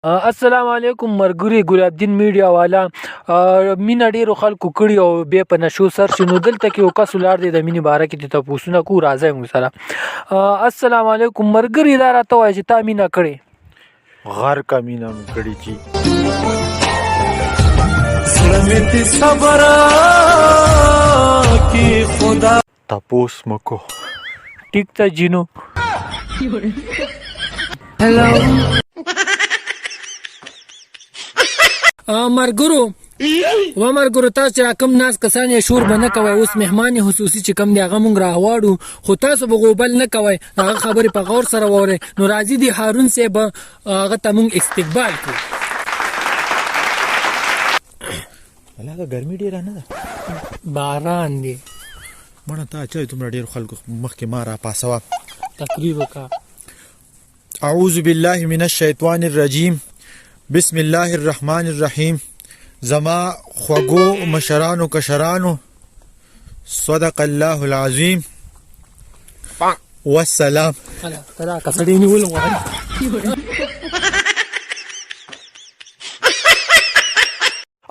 السلام علیکم مرګوري ګل الدین میډیا والا مینا ډیرو خلکو کړي او به په نشو سر شنو دلته کې یو کس ولر دی د مینی باره کې ته پوښتنه کو راځي مو سره السلام علیکم مرګوري دا راته وایي چې تا مینا کړي غر کا مینا کړي چی سلامت صبر کی خدا تپوس مکو ټیک ته جینو هلو مرګورو تاسو چې کوم ناس کسان یې شور بنه کوي اوس مهمان خصوصي چې کم دی هغه مونږ راواړو خو تاسو به غوبل نه کوي هغه خبرې په غور سره وره نو راځي دی هارون صاحب هغه ته مونږ استقبال کوو هغه ګرمي ډیره نه ده باران دی مړه تا چې تم ډیر خلکو مخکې ما را پاسوا تقریر وکا اعوذ بالله من الشیطان الرجیم بسم الله الرحمن الرحیم زما خوګو مشرانو کشرانو صدق الله العظیم والسلام ترا کسړی نیول وای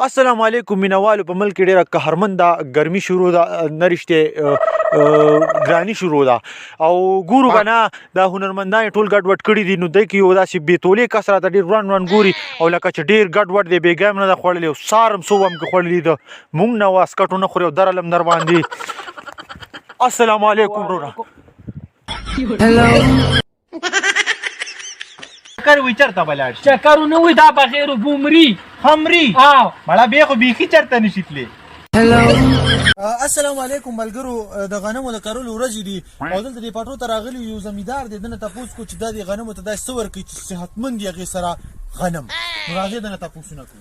السلام علیکم مینوالو په ملک ډیره قهرمنده ګرمي شروع ده نرشته ګرانی شروع ده او ګورو کنه دا هنرمندان ټول ګډ وډ کړی دي نو د کی یو داسې بیتولې کسره د ډیر روان ګوري او لکه چې ډیر ګډ وډ دی بیګم نه خړلې سارم سوم کې خړلې ده مونږ نه واسکټو نه خوري درلم در باندې السلام علیکم رورا هلو کار وی چرته بلاړ چکرو نه وي دا بغیر بومري همري مړه به خو بیخي چرته نشیتلې هلو السلام علیکم ملګرو د غنمو د کرلو ورځې دي او دلته د پټو ته راغلی یو زمیندار دی دنه تاسو کو چې د غنمو ته د څور کې چې صحتمند یې سره غنم راځي دنه تاسو نه کو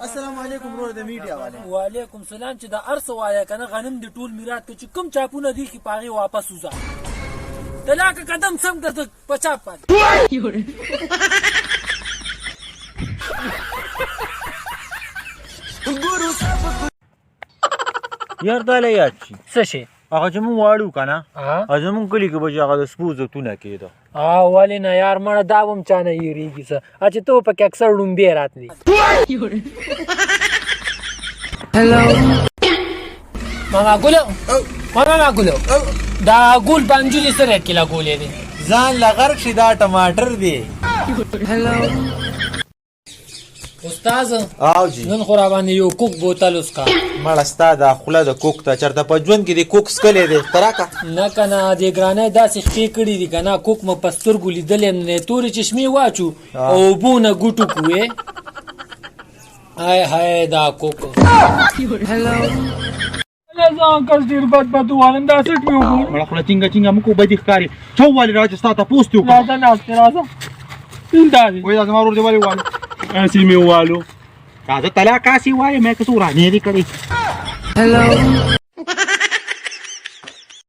السلام علیکم ورور د میډیا والے وعلیکم سلام چې د ارس وایا کنه غنم د ټول میراث کې کوم چاپونه دي چې پاغي واپس وځه طلاق قدم سم کرته پچا پات یار داله یاد شي څه شي هغه چې مونږ واړو کنه ازمون کلی کې به هغه د سپوزو تونه کېده والي نه یار مړه دا وم چانه یریږي څه اچ ته په کې اکثر ډومبه راتلی هلو ماما ګولو دا ګول بانجلی سره کلا ګولې دي ځان لغر شي دا ټماټر دی هلو استاد او جی نن خو را باندې یو کوک بوتل اسکا مړه ستا د خله د کوک ته چرته په ژوند کې د کوک سکلې دی تراکا نه کنه د ګرانه داسې خپې کړي دي کنه کوک م پستر ګولې دلې نه تورې چشمه واچو او بونه ګټو کوې هاي دا کوک هلو ځان کس ډیر بد وانم دا څټ میو مړه خله څنګه موږ به دي ښکاری چوالي راځي ستا ته پوښتنه وکړه راځه ناز اندازې وای دا زما ورور دی والي اسی میوالو راځه طلاق کاسي وای مې کسو رانه دي کړی هلو